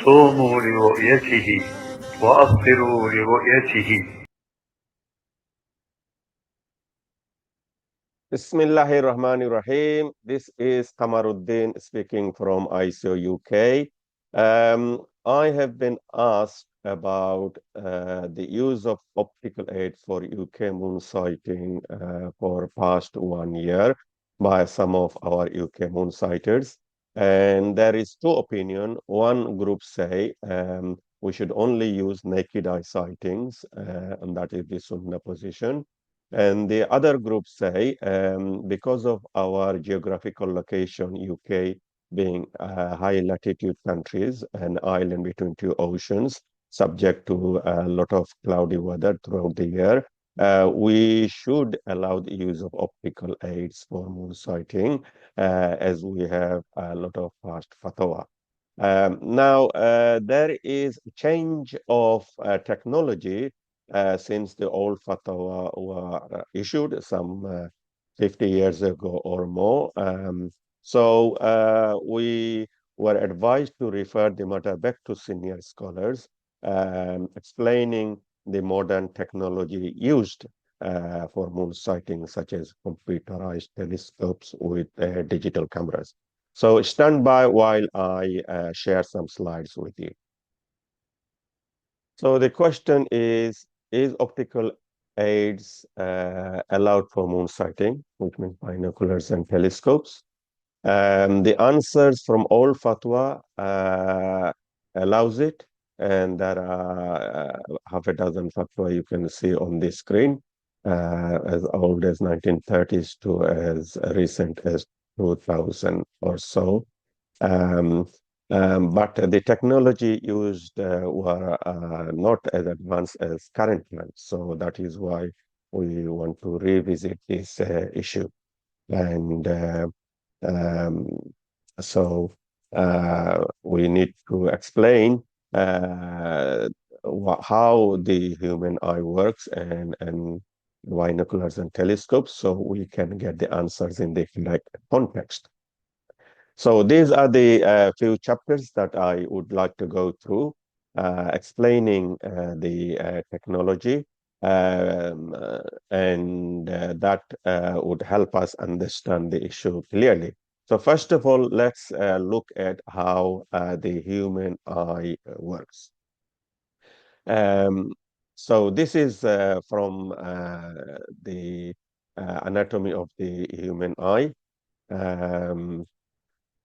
صوموا لرؤيته وأفطروا لرؤيته. Bismillahir Rahmanir Rahim. This is Kamaruddin speaking from ICOUK UK. I have been asked about the use of optical aid for UK moon sighting for past 1 year by some of our UK moon sighters. And there is two opinions. One group say we should only use naked eye sightings, and that is the Sunnah position. And the other group say, because of our geographical location, UK being high latitude countries, an island between two oceans, subject to a lot of cloudy weather throughout the year, we should allow the use of optical aids for moon sighting, as we have a lot of past fatwa. Now, there is a change of technology since the old fatwa were issued some 50 years ago or more. So we were advised to refer the matter back to senior scholars, explaining the modern technology used for moon sighting, such as computerized telescopes with digital cameras. So stand by while I share some slides with you. So the question is optical aids allowed for moon sighting, which means binoculars and telescopes? The answers from all fatwa allows it, and there are half a dozen fatwa you can see on the screen, as old as 1930s to as recent as 2000 or so. But the technology used were not as advanced as current ones. So that is why we want to revisit this issue. And so we need to explain how the human eye works and binoculars and telescopes, so we can get the answers in the correct context. So these are the few chapters that I would like to go through, explaining the technology, and that would help us understand the issue clearly. So first of all, let's look at how the human eye works. So this is from the anatomy of the human eye.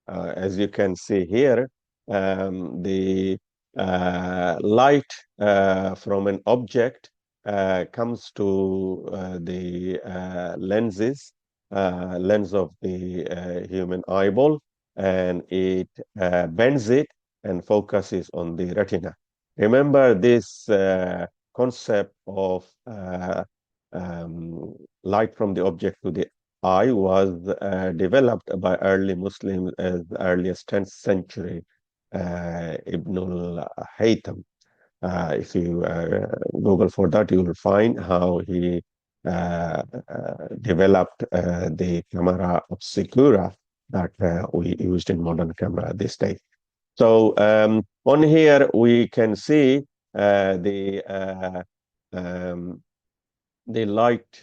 As you can see here, the light from an object comes to the lenses, lens of the human eyeball, and it bends it and focuses on the retina. Remember this concept of light from the object to the eye was developed by early Muslims as early as 10th century, Ibn al-Haytham. If you Google for that, you will find how he developed the camera obscura that we used in modern camera these days. So on here we can see the light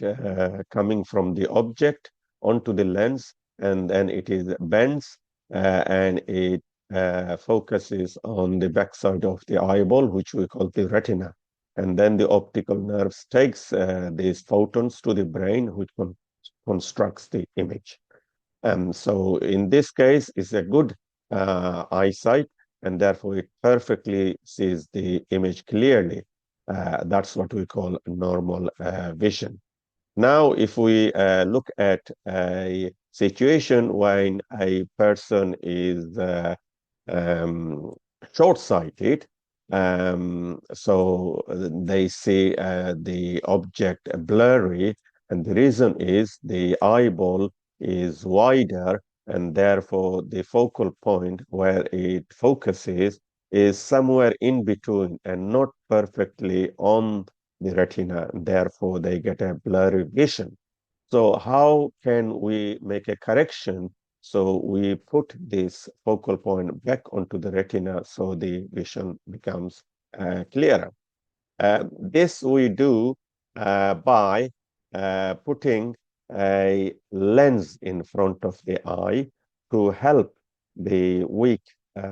coming from the object onto the lens, and then it is bends and it focuses on the backside of the eyeball, which we call the retina. And then the optical nerves takes these photons to the brain, which constructs the image. So in this case, it's a good eyesight, and therefore it perfectly sees the image clearly. That's what we call normal vision. Now, if we look at a situation when a person is short-sighted, so they see the object blurry, and the reason is the eyeball is wider, and therefore the focal point where it focuses is somewhere in between and not perfectly on the retina. Therefore, they get a blurry vision. So how can we make a correction So we put this focal point back onto the retina so the vision becomes clearer. This we do by putting a lens in front of the eye to help the weak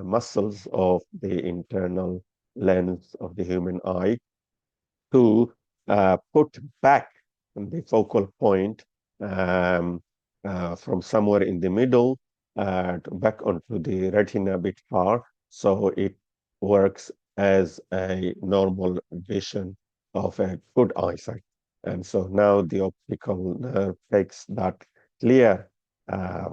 muscles of the internal lens of the human eye to put back the focal point from somewhere in the middle back onto the retina a bit far, so it works as a normal vision of a good eyesight. And so now the optical nerve takes that clear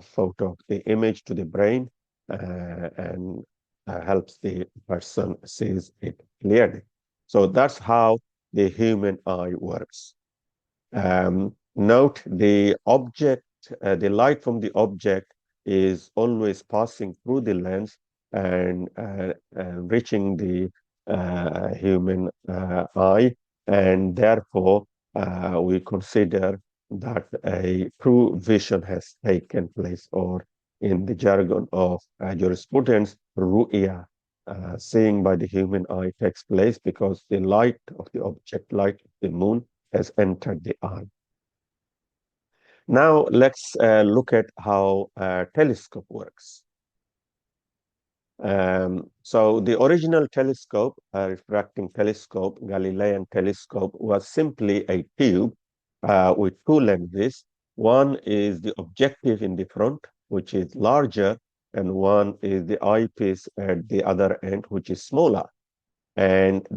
photo of the image to the brain and helps the person sees it clearly. So that's how the human eye works. Note the object, the light from the object is always passing through the lens and reaching the human eye, and therefore we consider that a true vision has taken place, or in the jargon of jurisprudence, ru'ya, seeing by the human eye takes place because the light of the object, light of the moon, has entered the eye. Now let's look at how a telescope works. So the original telescope, a refracting telescope, Galilean telescope, was simply a tube with two lenses. One is the objective in the front, which is larger, and one is the eyepiece at the other end, which is smaller. And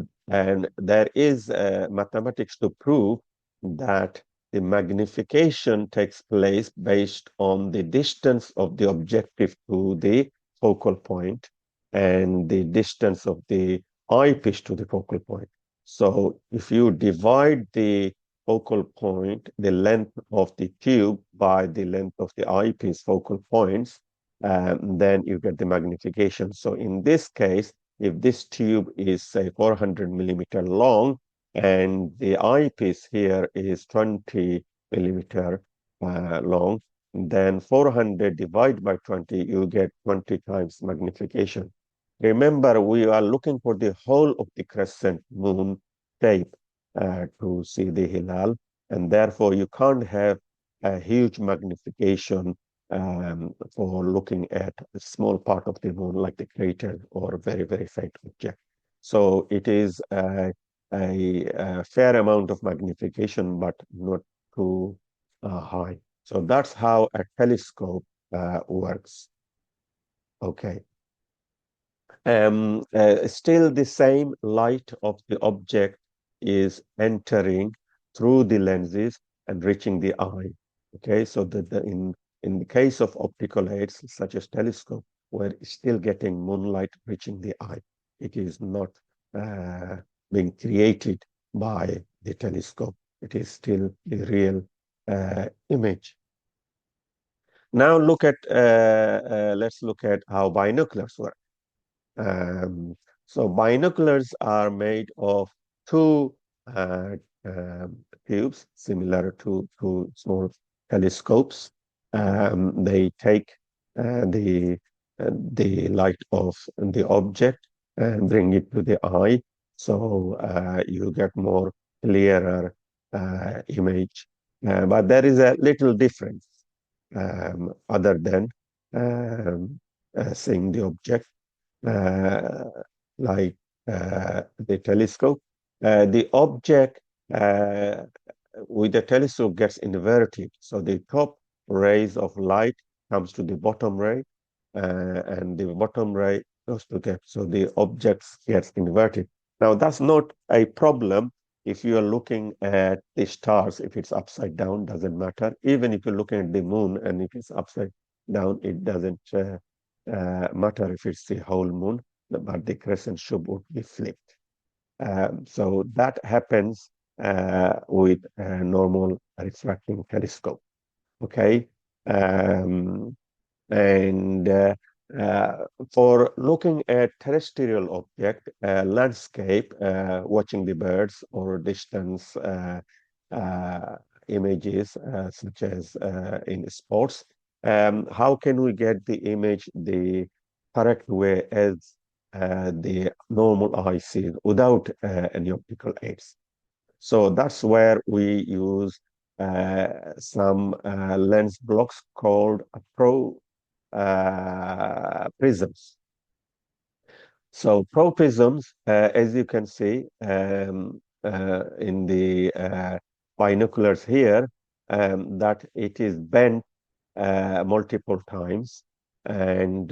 there is mathematics to prove that the magnification takes place based on the distance of the objective to the focal point and the distance of the eyepiece to the focal point. So if you divide the focal point, the length of the tube, by the length of the eyepiece focal points, then you get the magnification. So in this case, if this tube is, say, 400 millimeter long, and the eyepiece here is 20 millimeter long, then 400 divided by 20, you get 20 times magnification. Remember, we are looking for the whole of the crescent moon shape to see the hilal, and therefore you can't have a huge magnification for looking at a small part of the moon like the crater or a very, very faint object. So it is a fair amount of magnification, but not too high. So that's how a telescope works. Okay. Still the same light of the object is entering through the lenses and reaching the eye. Okay, so in the case of optical aids, such as telescope, we're still getting moonlight reaching the eye. It is not being created by the telescope. It is still the real image. Now let's look at how binoculars work. So binoculars are made of two tubes similar to small telescopes. They take the light of the object and bring it to the eye, so you get more clearer image. But there is a little difference other than seeing the object. Like the telescope. The object with the telescope gets inverted. So the top rays of light comes to the bottom ray, and the bottom ray goes to the, so the object gets inverted. Now that's not a problem if you are looking at the stars. If it's upside down, doesn't matter. Even if you're looking at the moon and if it's upside down, it doesn't matter if it's the whole moon, but the crescent should be flipped. So that happens with a normal refracting telescope. Okay, and for looking at terrestrial object, landscape, watching the birds or distance images, such as in sports, how can we get the image the correct way as the normal eye sees without any optical aids? So that's where we use some lens blocks called prisms. So pro prisms, as you can see in the binoculars here, that it is bent multiple times, and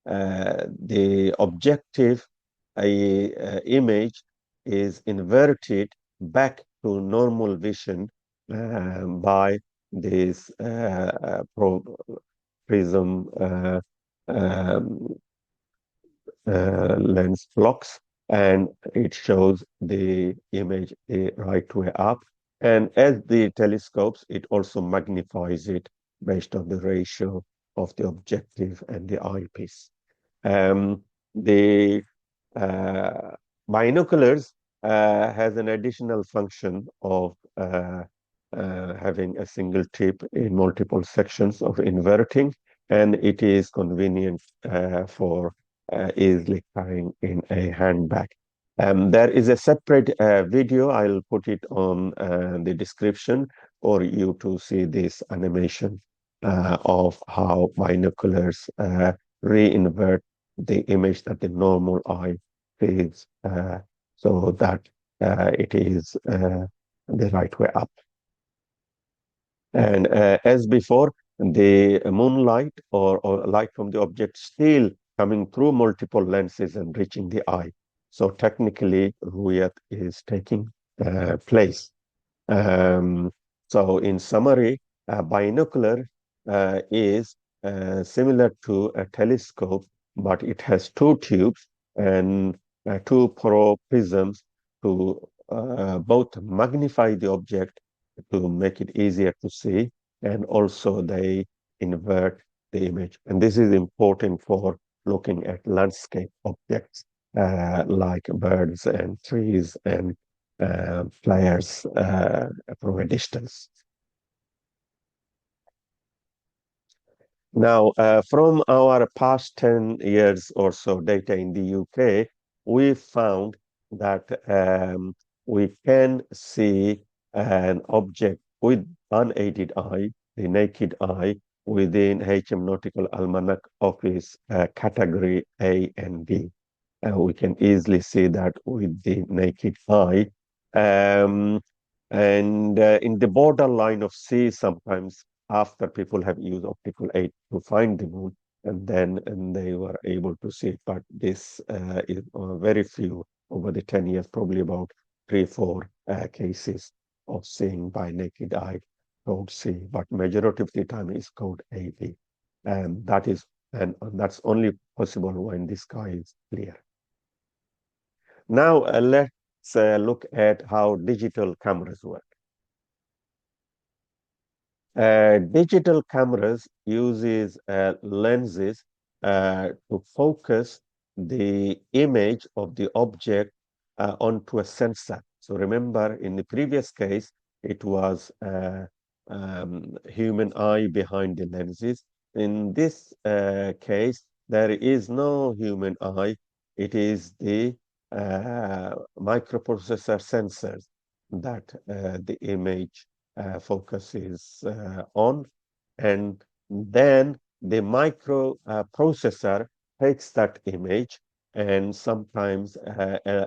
the objective image is inverted back to normal vision by this prism um, lens blocks, and it shows the image the right way up. And as the telescopes, it also magnifies it based on the ratio of the objective and the eyepiece. The binoculars has an additional function of having a single tip in multiple sections of inverting, and it is convenient for easily carrying in a handbag. There is a separate video. I'll put it on the description for you to see this animation of how binoculars re-invert the image that the normal eye sees so that it is the right way up. And as before, the moonlight or light from the object still coming through multiple lenses and reaching the eye. So technically, Ruyat is taking place. So in summary, a binocular is similar to a telescope, but it has two tubes and two porro prisms to both magnify the object to make it easier to see, and also they invert the image. And this is important for looking at landscape objects like birds and trees and players from a distance. Now, from our past 10 years or so data in the UK, we found that we can see an object with unaided eye, the naked eye, within HMNAutical Almanac Office category A and B. We can easily see that with the naked eye. And in the borderline of C, sometimes after people have used optical aid to find the moon, and then they were able to see it. But this is very few over the 10 years, probably about 3-4 cases of seeing by naked eye code C, but majority of the time is code AB. And that is, and that's only possible when the sky is clear. Now let's look at how digital cameras work. Digital cameras uses lenses to focus the image of the object onto a sensor. So remember, in the previous case, it was human eye behind the lenses. In this case, there is no human eye. It is the microprocessor sensors that the image focuses on, and then the microprocessor takes that image and sometimes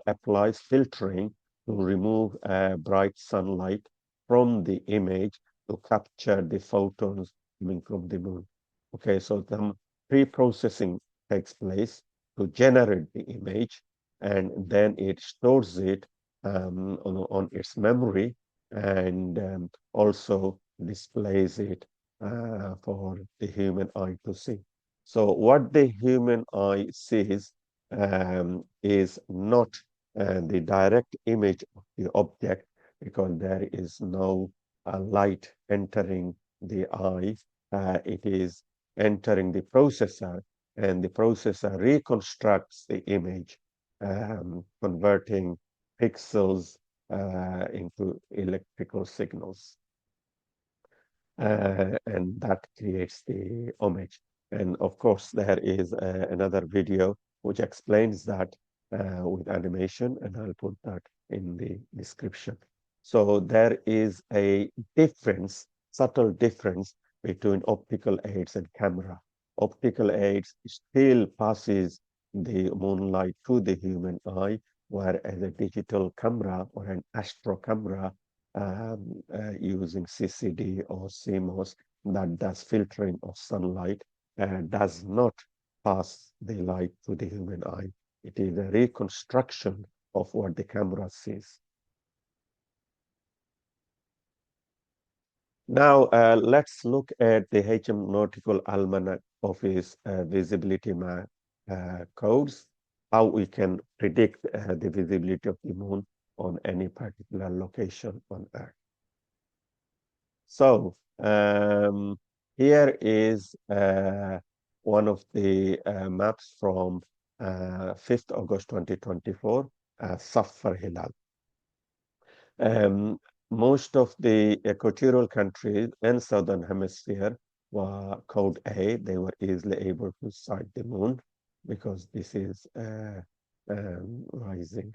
applies filtering to remove bright sunlight from the image to capture the photons coming from the moon. Okay, so the pre-processing takes place to generate the image, and then it stores it on its memory, and also displays it for the human eye to see. So what the human eye sees is not the direct image of the object, because there is no light entering the eye. It is entering the processor, and the processor reconstructs the image, converting pixels into electrical signals. and that creates the image. And of course, there is another video which explains that with animation, and I'll put that in the description. So there is a difference, subtle difference between optical aids and camera. Optical aids still passes the moonlight to the human eye, whereas a digital camera or an astro camera using CCD or CMOS that does filtering of sunlight does not pass the light to the human eye. It is a reconstruction of what the camera sees. Now, let's look at the HMNAutical Almanac Office visibility map codes, how we can predict the visibility of the moon on any particular location on Earth. So here is one of the maps from 5th August 2024, Safar Hilal. Most of the equatorial countries and southern hemisphere were code A. They were easily able to sight the moon because this is rising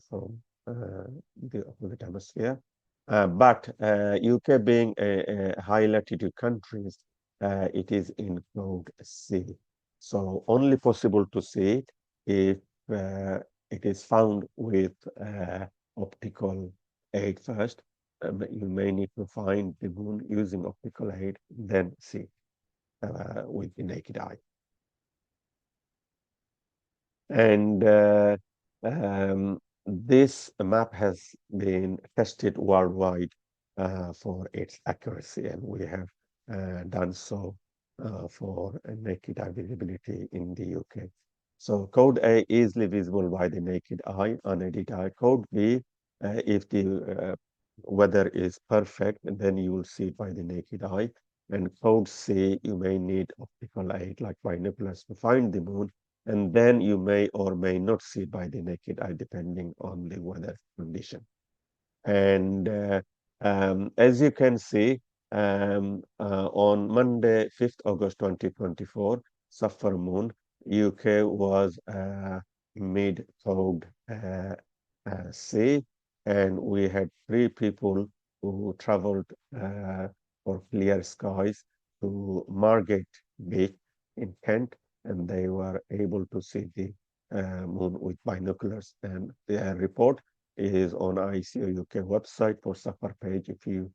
from the opposite hemisphere. But UK being a high latitude countries, it is in code C. So only possible to see it if it is found with optical aid first. You may need to find the moon using optical aid, then see with the naked eye. And this map has been tested worldwide for its accuracy, and we have done so for naked eye visibility in the UK. So code A easily visible by the naked eye, unaided eye. Code B, if the weather is perfect, then you will see it by the naked eye. And code C, you may need optical aid like binoculars to find the moon, and then you may or may not see it by the naked eye depending on the weather condition. And as you can see, on Monday, 5th August 2024, Safar Moon, UK was mid-code C, and we had 3 people who traveled for clear skies to Margate Beach in Kent, and they were able to see the moon with binoculars. And their report is on ICOUK UK website for Safar page. If you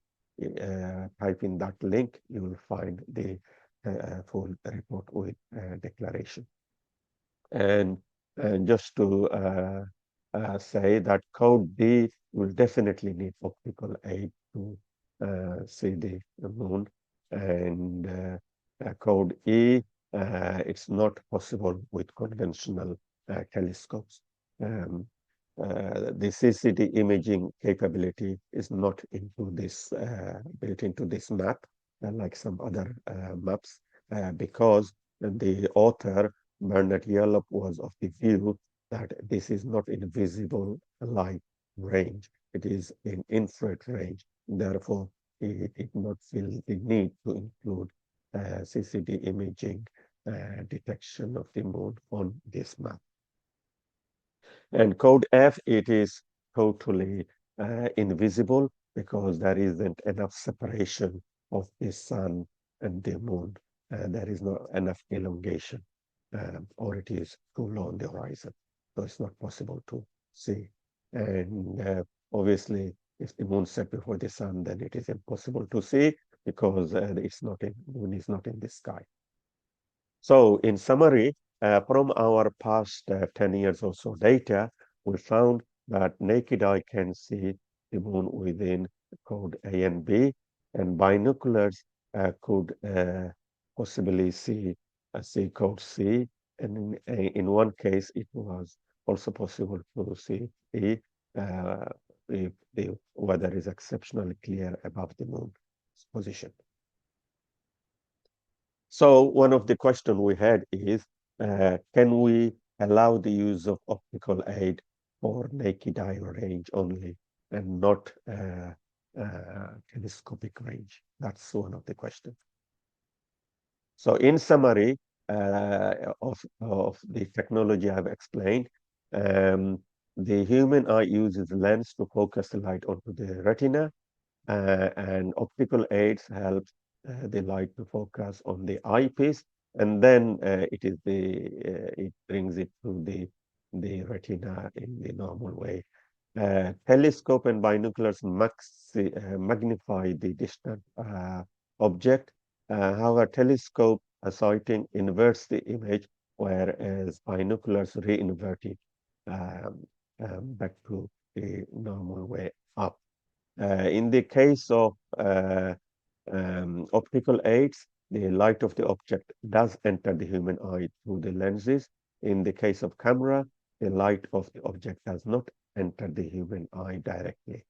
type in that link, you will find the full report with declaration. And just to say that code D will definitely need optical aid to see the moon, and code E, it's not possible with conventional telescopes. The CCD imaging capability is not into this built into this map, like some other maps, because the author Bernard Yallop was of the view that this is not in visible light range; it is in infrared range. Therefore, he did not feel the need to include CCD imaging detection of the moon on this map. And code F, it is totally invisible because there isn't enough separation of the sun and the moon. There is not enough elongation, or it is too low on the horizon. So it's not possible to see. And obviously, if the moon set before the sun, then it is impossible to see because moon is not in the sky. So in summary, from our past 10 years or so data, we found that naked eye can see the moon within code A and B, and binoculars could possibly see code C, and in one case it was also possible to see E if the weather is exceptionally clear above the moon's position. So one of the questions we had is, can we allow the use of optical aid for naked eye range only and not telescopic range? That's one of the questions. So in summary of the technology I've explained, the human eye uses lens to focus the light onto the retina, and optical aids help the light to focus on the eyepiece, and then it brings it to the retina in the normal way. Telescope and binoculars magnify the distant object. However, telescope sighting inverts the image, whereas binoculars re-invert it back to the normal way up. In the case of optical aids, the light of the object does enter the human eye through the lenses. In the case of camera, the light of the object does not enter the human eye directly.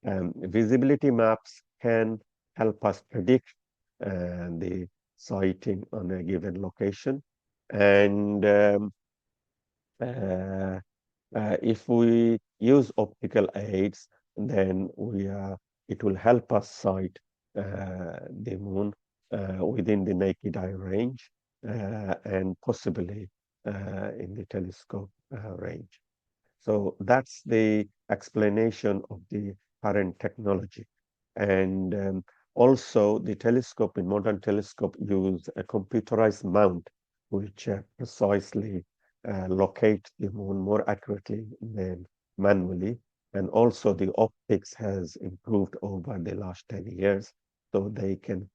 Visibility maps can help us predict the sighting on a given location. And if we use optical aids, then it will help us sight the moon within the naked eye range and possibly in the telescope range. So that's the explanation of the current technology. And also the telescope, in modern telescope, use a computerized mount which precisely locate the moon more accurately than manually. And also the optics has improved over the last 10 years, so they can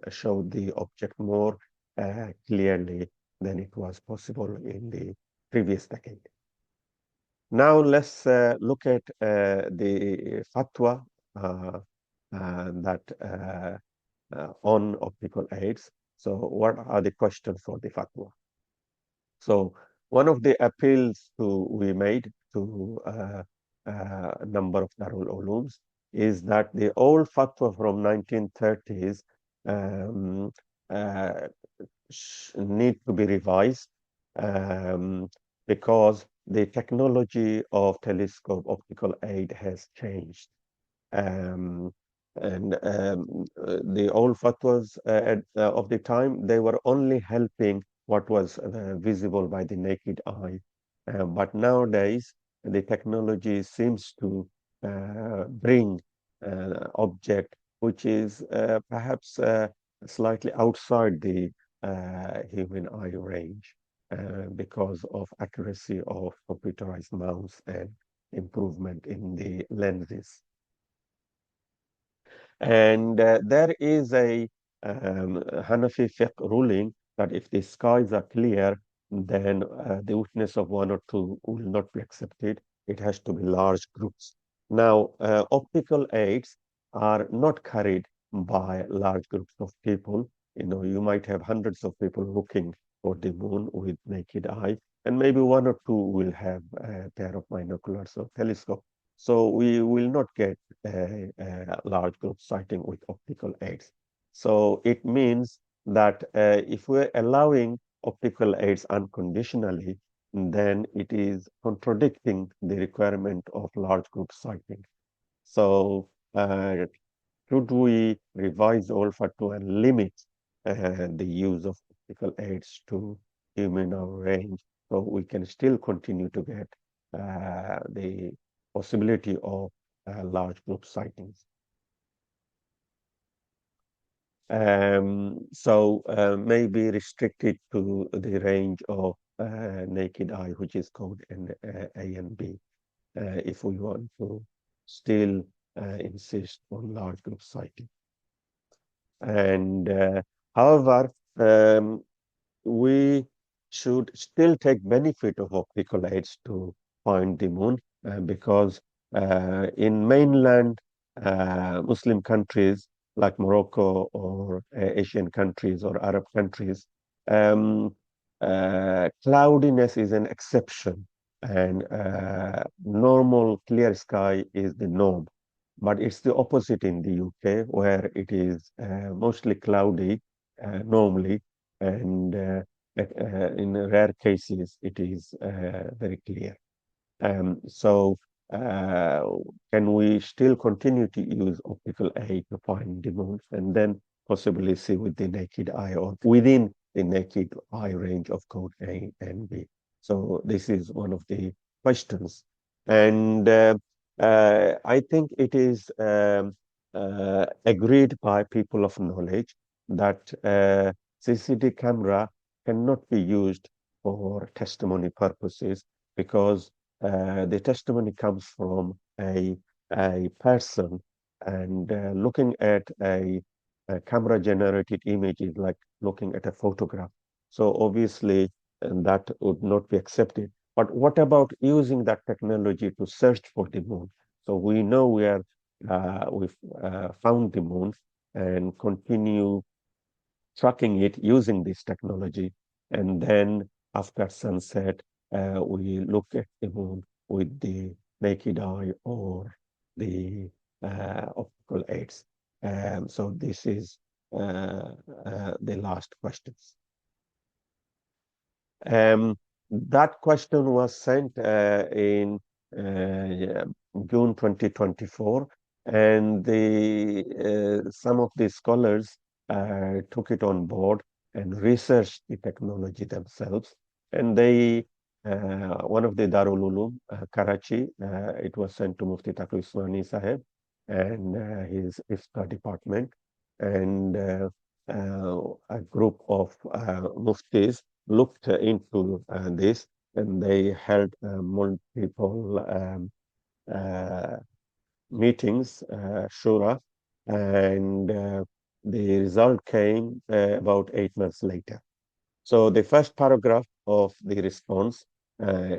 show the object more clearly than it was possible in the previous decade. Now let's look at the fatwa that on optical aids. So what are the questions for the fatwa? So one of the appeals we made to a number of Darul Ulooms is that the old fatwa from 1930s need to be revised because the technology of telescope optical aid has changed. The old fatwas of the time, they were only helping what was visible by the naked eye. But nowadays, the technology seems to bring object which is perhaps slightly outside the human eye range because of accuracy of computerized mounts and improvement in the lenses. And there is a Hanafi fiqh ruling that if the skies are clear, then the witness of one or two will not be accepted. It has to be large groups. Now, optical aids are not carried by large groups of people. You might have hundreds of people looking for the moon with naked eye, and maybe one or two will have a pair of binoculars or telescope. So we will not get a large group sighting with optical aids. So it means that if we're allowing optical aids unconditionally, then it is contradicting the requirement of large group sighting. So should we revise the old fatwa and limit the use of optical aids to human range so we can still continue to get the possibility of large group sightings? So maybe restricted to the range of naked eye, which is called an A and B, if we want to still insist on large group sighting. And however, we should still take benefit of optical aids to find the moon because in mainland Muslim countries like Morocco or Asian countries or Arab countries, cloudiness is an exception and normal clear sky is the norm. But it's the opposite in the UK, where it is mostly cloudy normally, and in rare cases, it is very clear. So can we still continue to use optical aid to find the moon and then possibly see with the naked eye or within the naked eye range of code A and B? So this is one of the questions. And I think it is agreed by people of knowledge that CCD camera cannot be used for testimony purposes because the testimony comes from a person, and looking at a camera generated image is like looking at a photograph. So obviously that would not be accepted. But what about using that technology to search for the moon? So we know we've found the moon and continue tracking it using this technology. And then after sunset, we look at the moon with the naked eye or the optical aids. So this is the last questions. That question was sent in June 2024, and some of the scholars took it on board and researched the technology themselves. And one of the Darul Uloom, Karachi, it was sent to Mufti Taqi Usmani Sahib and his IFTA department. And a group of muftis looked into this, and they held multiple meetings, shura, and the result came about 8 months later. So the first paragraph of the response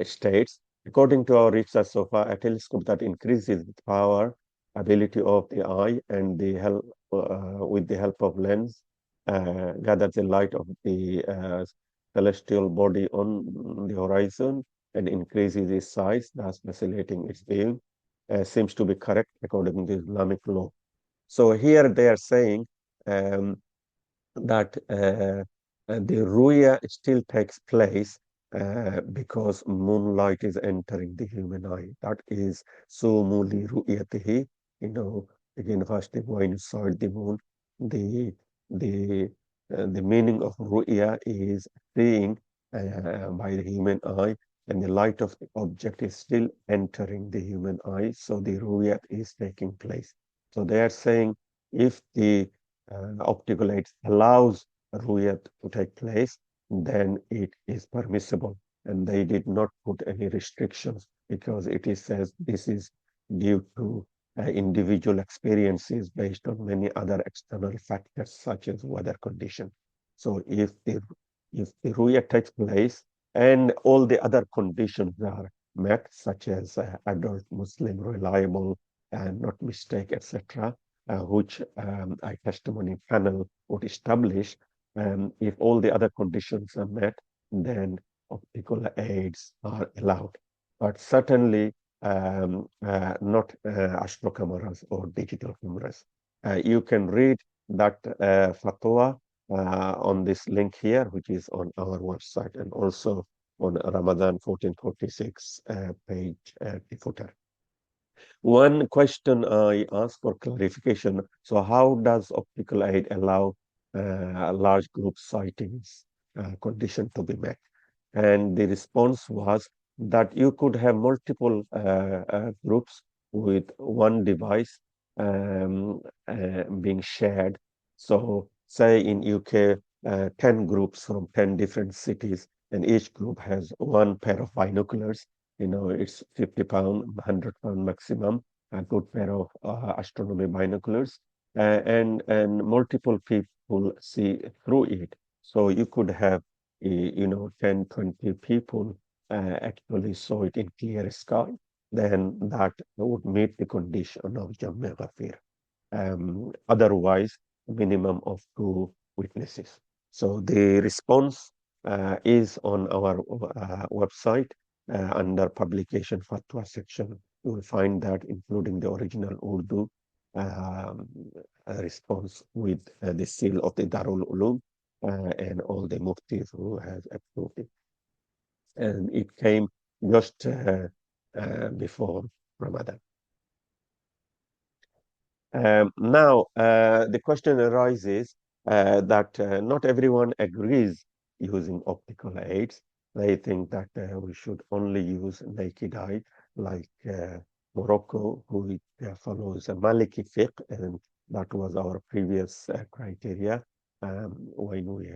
states, according to our research so far, a telescope that increases the power ability of the eye and with the help of lens gathers the light of the celestial body on the horizon and increases its size, thus facilitating its viewing, seems to be correct according to Islamic law. So here they are saying that the ruya still takes place because moonlight is entering the human eye. That is sumuli ru'yatihi. Again, first when you saw the moon, the meaning of ru'ya is seeing by the human eye, and the light of the object is still entering the human eye. So the ru'yat is taking place. So they are saying if the optical aids allows ru'yat to take place, then it is permissible. And they did not put any restrictions because it is says this is due to individual experiences based on many other external factors such as weather condition. So if the ru'yat takes place and all the other conditions are met, such as adult Muslim, reliable, and not mistake, etc., which a testimony panel would establish. If all the other conditions are met, then optical aids are allowed. But certainly not astro cameras or digital cameras. You can read that fatwa on this link here, which is on our website, and also on Ramadan 1446 page, the footer. One question I asked for clarification. So how does optical aid allow large group sightings condition to be met? And the response was that you could have multiple groups with one device being shared. So say in UK, 10 groups from 10 different cities, and each group has one pair of binoculars. It's £50, £100 maximum, a good pair of astronomy binoculars, and multiple people see through it. So you could have 10, 20 people actually saw it in clear sky, then that would meet the condition of Jamma Ghafir. Otherwise, minimum of 2 witnesses. So the response is on our website under publication fatwa section. You will find that, including the original Urdu response with the seal of the Darul Uloom and all the muftis who has approved it. And it came just before Ramadan. Now, the question arises that not everyone agrees using optical aids. They think that we should only use naked eye, like Morocco, who follows a Maliki fiqh, and that was our previous criteria. When we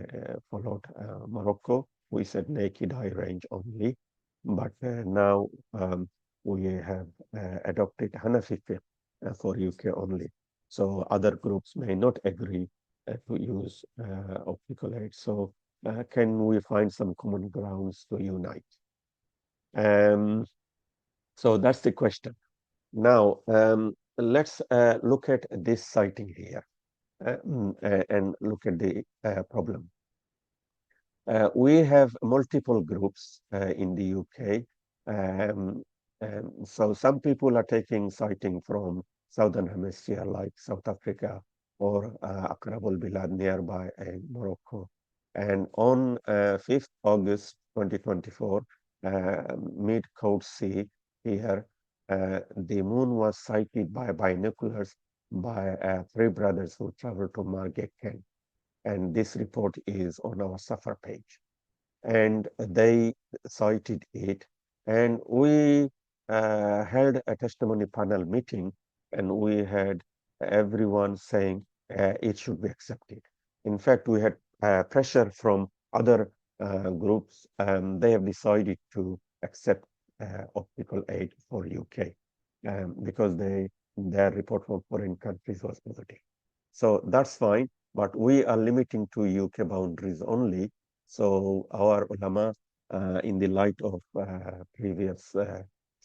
followed Morocco, we said naked eye range only. But now we have adopted Hanafi fiqh for UK only. So other groups may not agree to use optical aids. So can we find some common grounds to unite? So that's the question. Now, let's look at this sighting here and look at the problem. We have multiple groups in the UK. So some people are taking sighting from Southern Hemisphere, like South Africa or Aqrabul Bilad nearby Morocco. And on 5th August 2024, mid-Code C here, the moon was sighted by binoculars by 3 brothers who traveled to Margate, Kent. And this report is on our Safar page. And they cited it. And we held a testimony panel meeting, and we had everyone saying it should be accepted. In fact, we had pressure from other groups. They have decided to accept optical aid for UK because their report from foreign countries was positive. So that's fine. But we are limiting to UK boundaries only. So our ulama, in the light of previous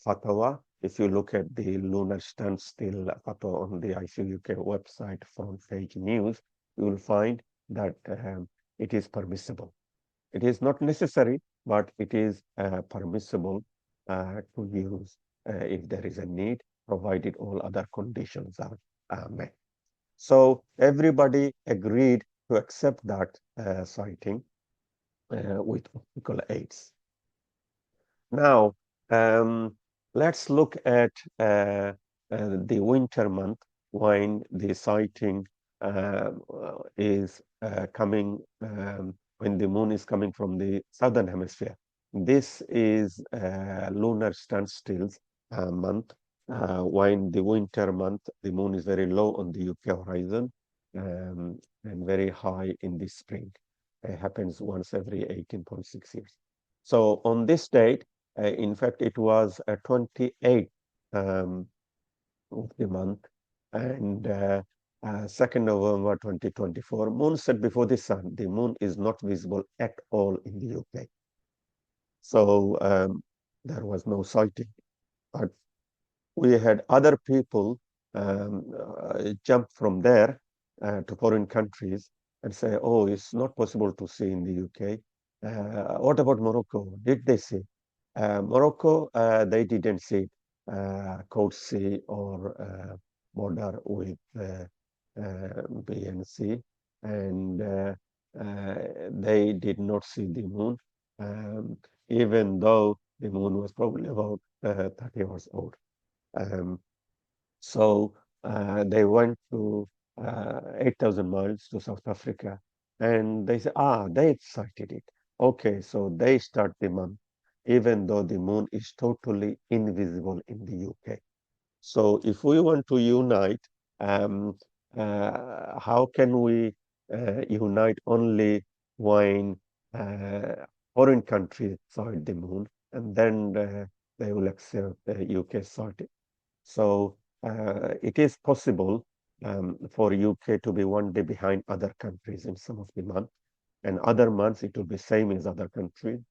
fatwa, if you look at the lunar standstill fatwa on the ICOUK UK website front page news, you will find that it is permissible. It is not necessary, but it is permissible to use if there is a need, provided all other conditions are met. So everybody agreed to accept that sighting with optical aids. Now, let's look at the winter month when the sighting is coming, when the moon is coming from the southern hemisphere. This is lunar standstills month. When the winter month, the moon is very low on the UK horizon and very high in the spring. It happens once every 18.6 years. So on this date, in fact, it was 28th of the month, and 2nd November 2024, moon set before the sun. The moon is not visible at all in the UK. So there was no sighting. But we had other people jump from there to foreign countries and say, oh, it's not possible to see in the UK. What about Morocco? Did they see? Morocco, they didn't see Code C or border with B and C, and they did not see the moon, even though the moon was probably about 30 hours old. So they went to 8,000 miles to South Africa, and they said, they've sighted it. Okay, so they start the month, even though the moon is totally invisible in the UK. So if we want to unite, how can we unite only when foreign countries sight the moon, and then they will accept the UK sighting? So it is possible for UK to be one day behind other countries in some of the months, and other months it will be same as other countries.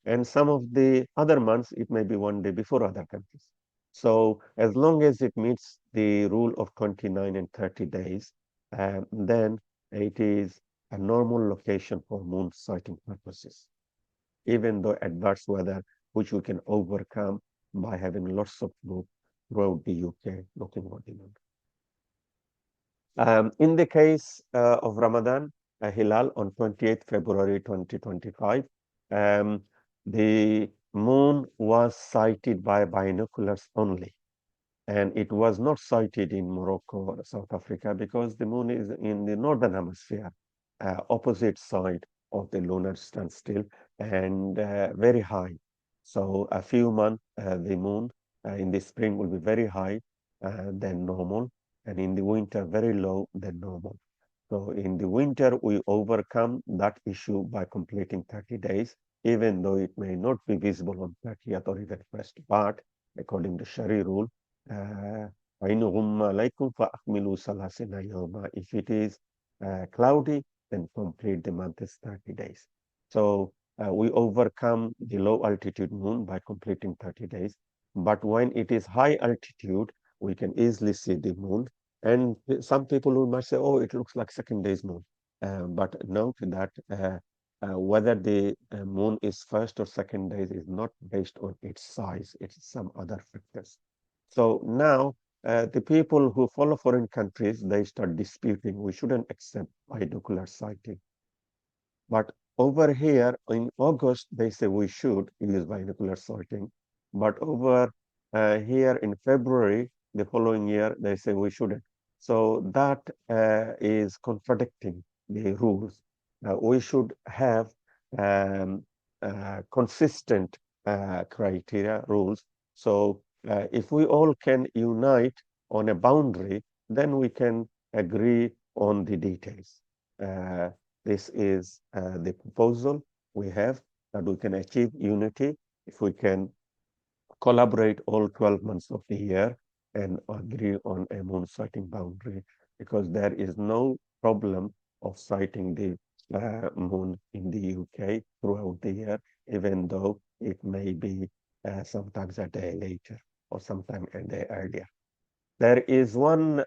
And some of the other months, it may be one day before other countries. So as long as it meets the rule of 29 and 30 days, then it is a normal location for moon sighting purposes, even though adverse weather, which we can overcome by having lots of groups throughout the UK looking for the moon. In the case of Ramadan, Hilal on 28th February 2025, the moon was sighted by binoculars only. And it was not sighted in Morocco or South Africa because the moon is in the northern hemisphere, opposite side of the lunar standstill, and very high. So a few months, the moon in the spring will be very high than normal, and in the winter very low than normal. So in the winter, we overcome that issue by completing 30 days, even though it may not be visible on 30th or even first. But according to Shari rule, فَإِنْ غُمَّ عَلَيْكُمْ فَأَكْمِلُوا ثَلَاثِينَ يَوْمًا. If it is cloudy, then complete the month is 30 days. So we overcome the low altitude moon by completing 30 days. But when it is high altitude, we can easily see the moon. And some people who might say, oh, it looks like second day's moon. But note that whether the moon is first or second days is not based on its size, it's some other factors. So now the people who follow foreign countries, they start disputing we shouldn't accept binocular sighting. But over here in August, they say we should use binocular sighting. But over here in February, the following year, they say we shouldn't. So that is contradicting the rules. We should have consistent criteria, rules. So if we all can unite on a boundary, then we can agree on the details. This is the proposal we have, that we can achieve unity if we can collaborate all 12 months of the year and agree on a moon sighting boundary, because there is no problem of sighting the moon in the UK throughout the year, even though it may be sometimes a day later or sometime a day earlier. There is one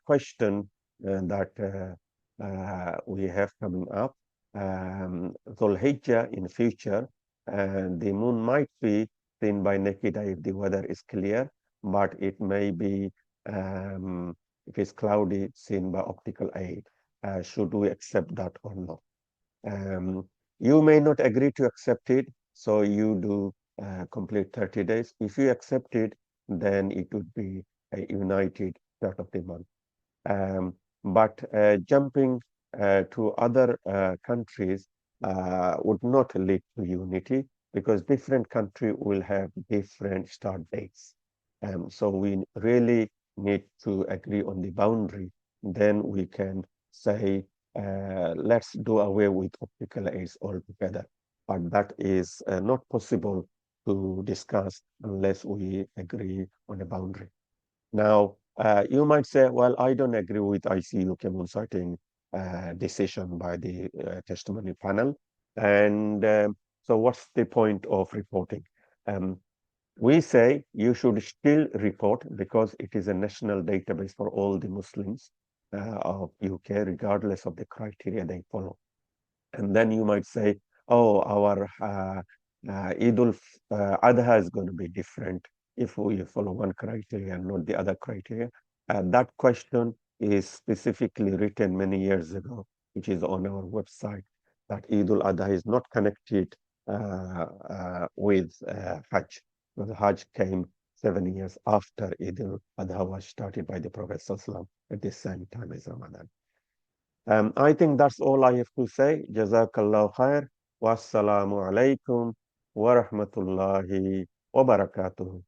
question that we have coming up. Dhul Hijjah in future, the moon might be seen by naked eye if the weather is clear, but it may be, if it's cloudy, seen by optical aid. Should we accept that or not? You may not agree to accept it, so you do complete 30 days. If you accept it, then it would be a united start of the month. But jumping to other countries would not lead to unity, because different country will have different start dates. So we really need to agree on the boundary. Then we can say, let's do away with optical aids altogether. But that is not possible to discuss unless we agree on a boundary. Now, you might say, well, I don't agree with ICOUK moon sighting decision by the testimony panel. And so what's the point of reporting? We say you should still report, because it is a national database for all the Muslims of UK, regardless of the criteria they follow. And then you might say, oh, our Eid-ul Adha is going to be different if we follow one criteria and not the other criteria. That question is specifically written many years ago, which is on our website, that Eid-ul Adha is not connected with Hajj. Because Hajj came 7 years after Eid-ul Adha was started by the Prophet ﷺ at the same time as Ramadan. I think that's all I have to say. Jazakallah khair. Wassalamu alaikum wa rahmatullahi wa barakatuh.